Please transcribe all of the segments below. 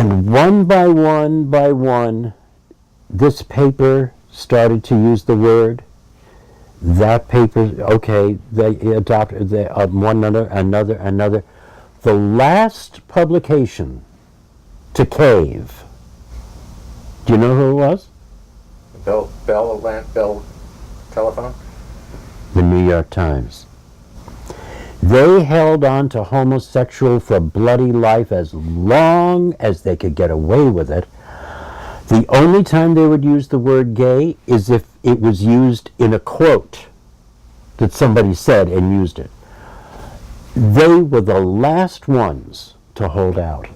And one by one, this paper started to use the word. That paper, okay, they adopted one another. The last publication to cave, do you know who it was? Bell Telephone? The New York Times. They held on to homosexual for bloody life as long as they could get away with it. The only time they would use the word gay is if it was used in a quote that somebody said and used it. They were the last ones to hold out.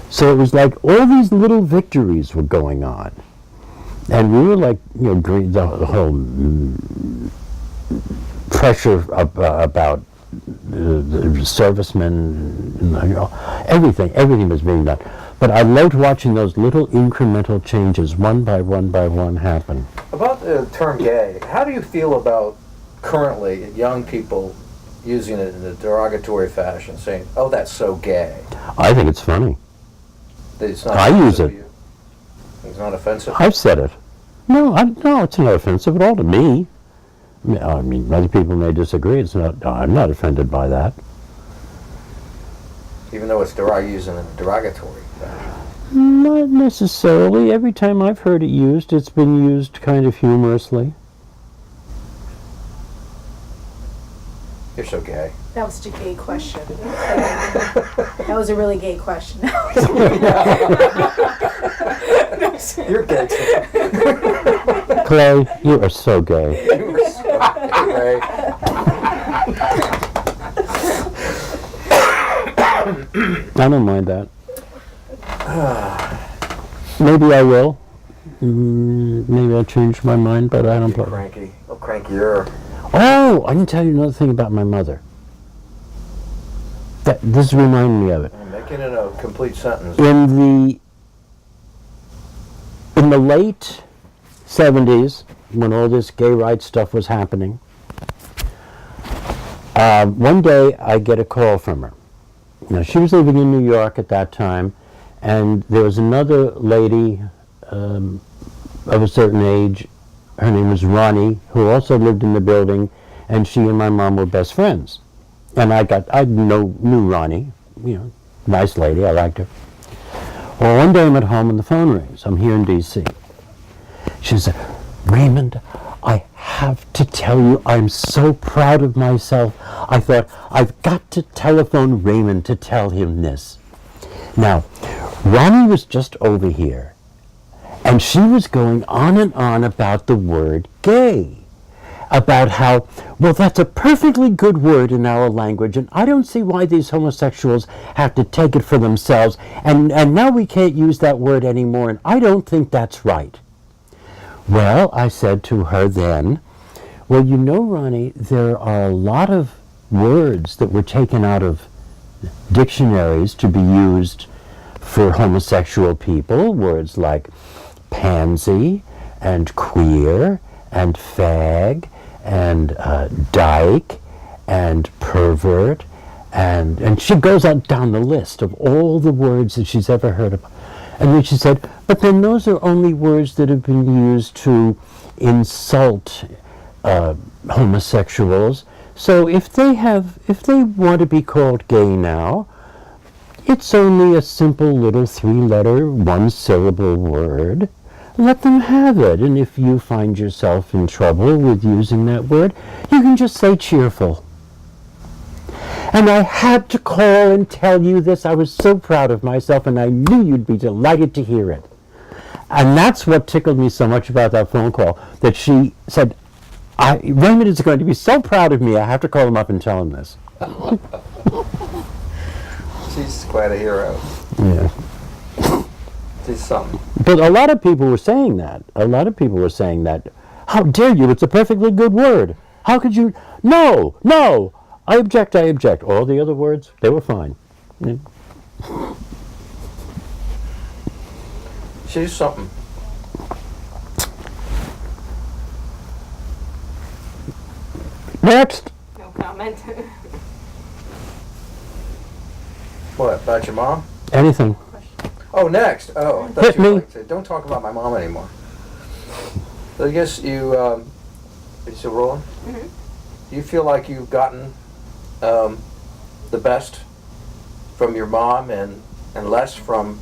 So it was like all these little victories were going on. And we were like, you know, the whole pressure about the servicemen, you know, everything was being done. But I loved watching those little incremental changes, one by one, happen. About the term gay, how do you feel about currently young people using it in a derogatory fashion, saying, "Oh, that's so gay"? I think it's funny. It's not I use it. It's not offensive? I've said it. No, it's not offensive at all to me. I mean, other people may disagree. It's not. I'm not offended by that. Even though it's used in a derogatory fashion? Not necessarily. Every time I've heard it used, it's been used kind of humorously. You're so gay. That was such a gay question. That was a really gay question. You're gay too. Clay, you are so gay. You are so gay. I don't mind that. Maybe I will. Maybe I'll change my mind, but I don't. Cranky. Oh, crankier. Oh, I can tell you another thing about my mother. This reminded me of it. I'm making it a complete sentence. In the late 70s, when all this gay rights stuff was happening, one day I get a call from her. Now, she was living in New York at that time, and there was another lady of a certain age. Her name was Ronnie, who also lived in the building, and she and my mom were best friends. And I knew Ronnie, you know, nice lady, I liked her. Well, one day I'm at home and the phone rings. I'm here in D.C. She said, "Raymond, I have to tell you, I'm so proud of myself. I thought, I've got to telephone Raymond to tell him this." Now, Ronnie was just over here, and she was going on and on about the word gay. About how, well, that's a perfectly good word in our language, and I don't see why these homosexuals have to take it for themselves, and now we can't use that word anymore, and I don't think that's right. Well, I said to her then, well, you know, Ronnie, there are a lot of words that were taken out of dictionaries to be used for homosexual people, words like pansy and queer and fag and dyke and pervert, and she goes on down the list of all the words that she's ever heard of. And then she said, but then those are only words that have been used to insult homosexuals. So if they want to be called gay now, it's only a simple little 3-letter, 1-syllable word. Let them have it. And if you find yourself in trouble with using that word, you can just say cheerful. And I had to call and tell you this. I was so proud of myself, and I knew you'd be delighted to hear it. And that's what tickled me so much about that phone call, that she said, Raymond is going to be so proud of me, I have to call him up and tell him this. She's quite a hero. Yeah. She's something. But a lot of people were saying that. How dare you? It's a perfectly good word. How could you? No. I object. All the other words, they were fine. Yeah. She's something. Next. No comment. What, about your mom? Anything. Oh, next. Oh, I thought Hit you were me. like, say, don't talk about my mom anymore. So I guess you, you still rolling? Mhm. Do you feel like you've gotten the best from your mom and less from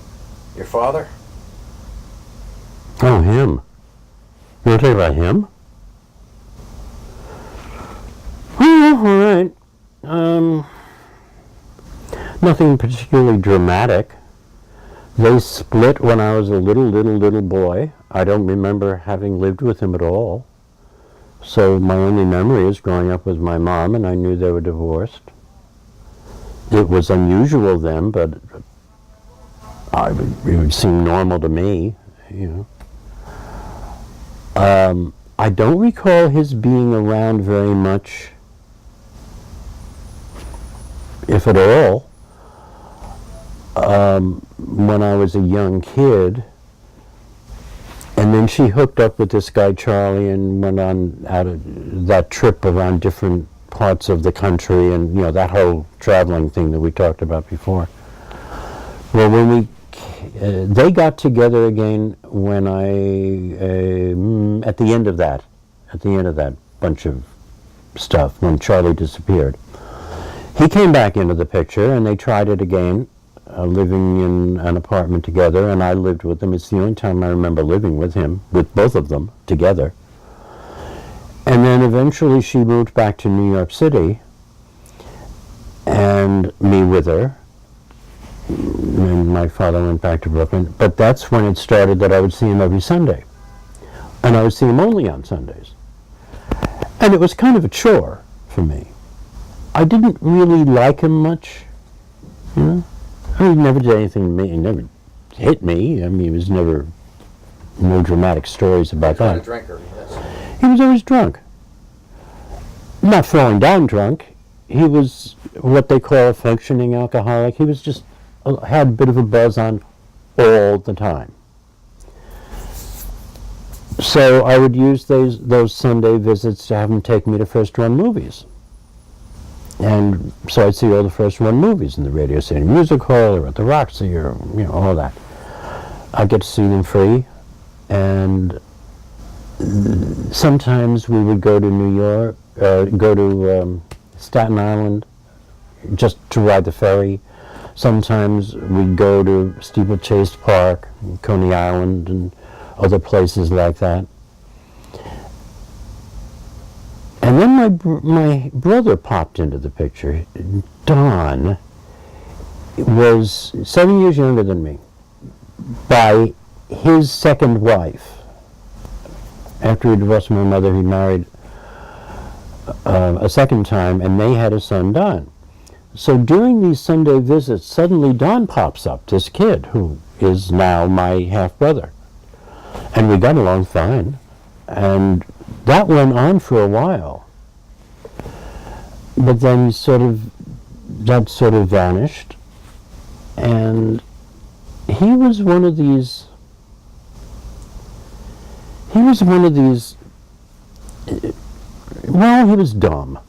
your father? Oh, him. You want to talk about him? Oh, all right. Nothing particularly dramatic. They split when I was a little boy. I don't remember having lived with him at all. So my only memory is growing up with my mom, and I knew they were divorced. It was unusual then, but it would seem normal to me, you know. I don't recall his being around very much, if at all, when I was a young kid. And then she hooked up with this guy, Charlie, and went on out of that trip around different parts of the country, and you know, that whole traveling thing that we talked about before. Well, when they got together again when at the end of that bunch of stuff, when Charlie disappeared. He came back into the picture, and they tried it again, living in an apartment together, and I lived with them. It's the only time I remember living with him, with both of them together. And then eventually she moved back to New York City, and me with her. And my father went back to Brooklyn. But that's when it started that I would see him every Sunday. And I would see him only on Sundays. And it was kind of a chore for me. I didn't really like him much, you know. He never did anything to me. He never hit me. I mean, he was never, no dramatic stories about Kind that. of drinker, yes. He was always drunk. Not falling down drunk. He was what they call a functioning alcoholic. He was just, had a bit of a buzz on all the time. So I would use those Sunday visits to have him take me to first-run movies. And so I'd see all the first-run movies in the Radio City Music Hall or at the Roxy or, you know, all that. I'd get to see them free, and sometimes we would go to New York, go to Staten Island just to ride the ferry. Sometimes we'd go to Steeplechase Park, Coney Island, and other places like that. And then my brother popped into the picture. Don was 7 years younger than me by his second wife. After he divorced my mother, he married a second time, and they had a son, Don. So during these Sunday visits, suddenly Don pops up, this kid who is now my half-brother. And we got along fine. And that went on for a while. But then that sort of vanished. And he was one of these, well, he was dumb.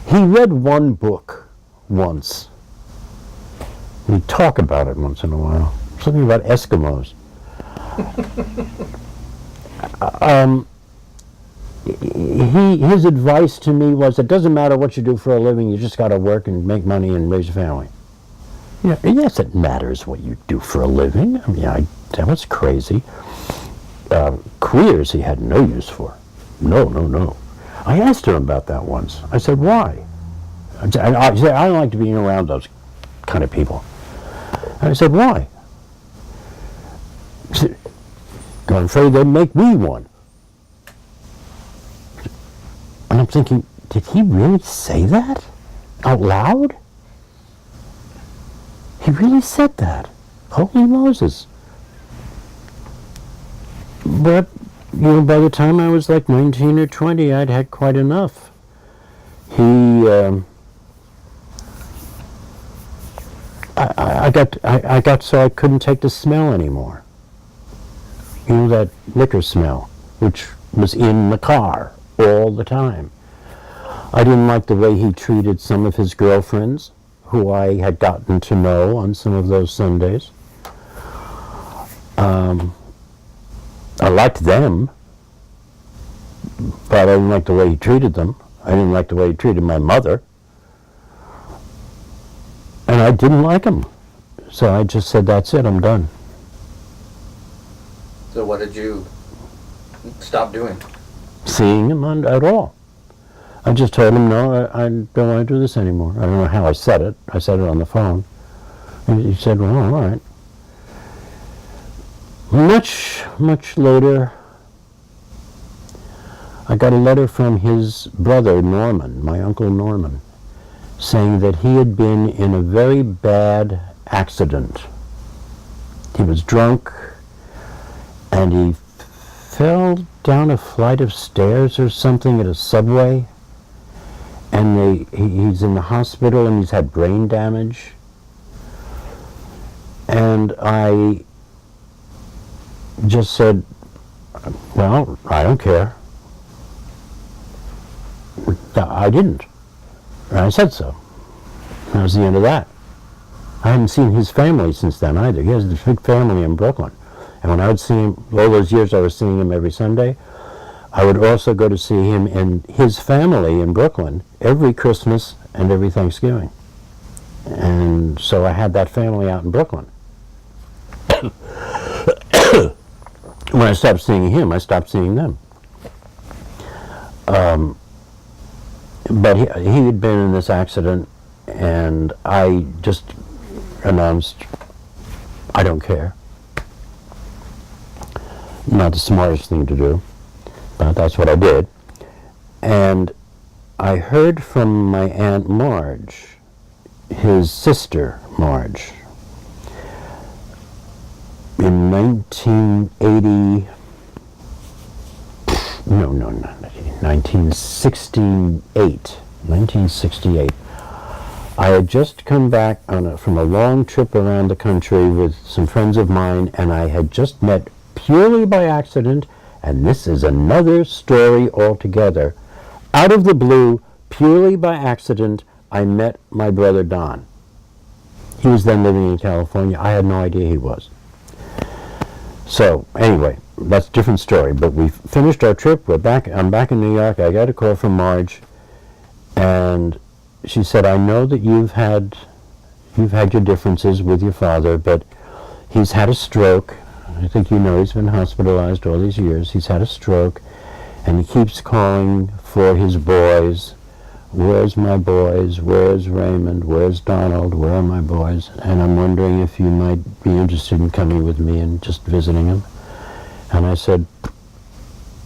He read one book once. He'd talk about it once in a while. Something about Eskimos. His advice to me was, it doesn't matter what you do for a living, you just got to work and make money and raise a family. Yeah, yes, it matters what you do for a living. I mean, that was crazy. Careers he had no use for. No. I asked him about that once. I said, why? He said, I don't like to be around those kind of people. And I said, why? He said, I'm afraid they'd make me one. And I'm thinking, did he really say that? Out loud? He really said that. Holy Moses. But, you know, by the time I was like 19 or 20, I'd had quite enough. I got so I couldn't take the smell anymore. You know, that liquor smell, which was in the car all the time. I didn't like the way he treated some of his girlfriends, who I had gotten to know on some of those Sundays. I liked them, but I didn't like the way he treated them. I didn't like the way he treated my mother. And I didn't like him. So I just said, that's it, I'm done. So what did you stop doing? Seeing him at all. I just told him, no, I don't want to do this anymore. I don't know how I said it. I said it on the phone. And he said, well, all right. Much later, I got a letter from his brother, Norman, my uncle Norman, saying that he had been in a very bad accident. He was drunk, and he fell down a flight of stairs or something at a subway, and he's in the hospital and he's had brain damage. And I just said, well, I don't care. I didn't. And I said so. That was the end of that. I hadn't seen his family since then either. He has this big family in Brooklyn. And when I would see him, all those years I was seeing him every Sunday, I would also go to see him and his family in Brooklyn every Christmas and every Thanksgiving. And so I had that family out in Brooklyn. When I stopped seeing him, I stopped seeing them. But he had been in this accident, and I just announced, I don't care. Not the smartest thing to do, but that's what I did. And I heard from my Aunt Marge, his sister Marge, in 1968. I had just come back from a long trip around the country with some friends of mine, and I had just met purely by accident, and this is another story altogether. Out of the blue, purely by accident, I met my brother Don. He was then living in California. I had no idea he was. So, anyway, that's a different story, but we finished our trip. I'm back in New York. I got a call from Marge, and she said, I know that you've had your differences with your father, but he's had a stroke. I think you know he's been hospitalized all these years. He's had a stroke, and he keeps calling for his boys. Where's my boys? Where's Raymond? Where's Donald? Where are my boys? And I'm wondering if you might be interested in coming with me and just visiting him. And I said,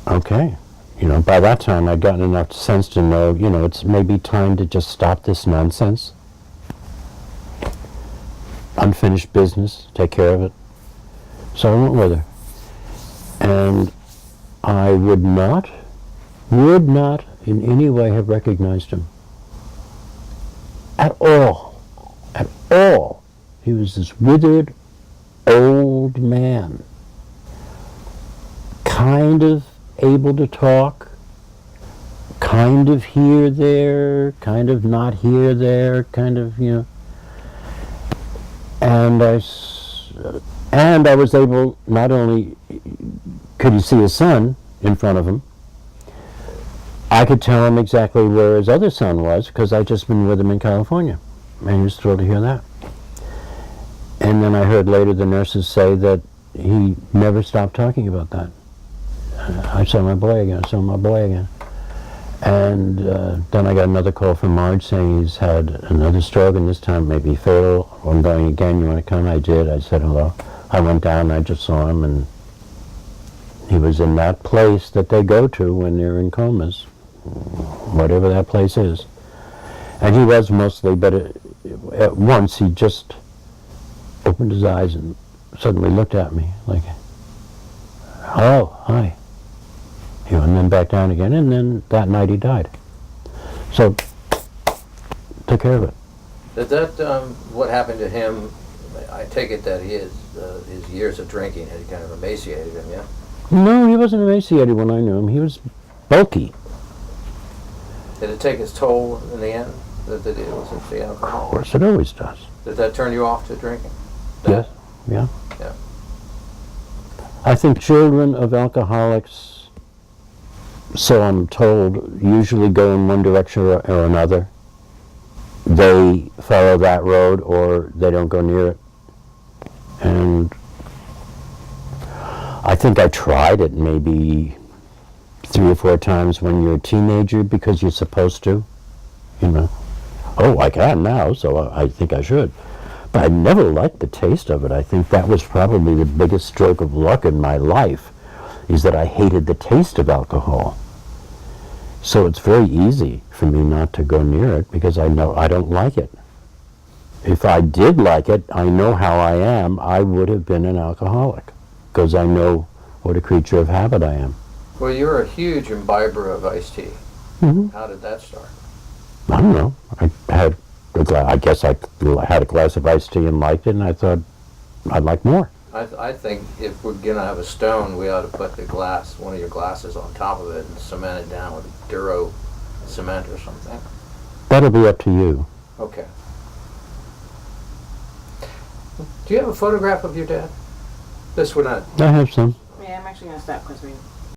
okay. By that time I'd gotten enough sense to know, it's maybe time to just stop this nonsense. Unfinished business, take care of it. So I went with her. And I would not in any way have recognized him. At all. At all. He was this withered, old man. Kind of able to talk. Kind of here, there. Kind of not here, there. Kind of, And I was able, not only could he see his son in front of him, I could tell him exactly where his other son was because I'd just been with him in California. And he was thrilled to hear that. And then I heard later the nurses say that he never stopped talking about that. I saw my boy again, I saw my boy again. And then I got another call from Marge saying he's had another stroke, and this time maybe fatal. I'm going again, you want to come? I did. I said hello. I went down and I just saw him, and he was in that place that they go to when they're in comas, whatever that place is. And he was mostly, but at once he just opened his eyes and suddenly looked at me like, hello, hi. And then back down again, and then that night he died. So, took care of it. Did that, what happened to him, I take it that his years of drinking had kind of emaciated him, yeah? No, he wasn't emaciated when I knew him. He was bulky. Did it take its toll in the end? It was the Of alcohol. course, it always does. Did that turn you off to drinking? Yes, yeah. Yeah. I think children of alcoholics, so I'm told, usually go in one direction or another. They follow that road or they don't go near it. And I think I tried it maybe 3 or 4 times when you're a teenager because you're supposed to, you know. Oh, I can now, so I think I should. But I never liked the taste of it. I think that was probably the biggest stroke of luck in my life, is that I hated the taste of alcohol. So it's very easy for me not to go near it because I know I don't like it. If I did like it, I know how I am, I would have been an alcoholic because I know what a creature of habit I am. Well, you're a huge imbiber of iced tea. Mm-hmm. How did that start? I don't know. I guess I had a glass of iced tea and liked it, and I thought I'd like more. I think if we're going to have a stone, we ought to put one of your glasses on top of it and cement it down with Duro cement or something. That'll be up to you. Okay. Do you have a photograph of your dad? This one, I have some. Yeah, I'm actually gonna stop because we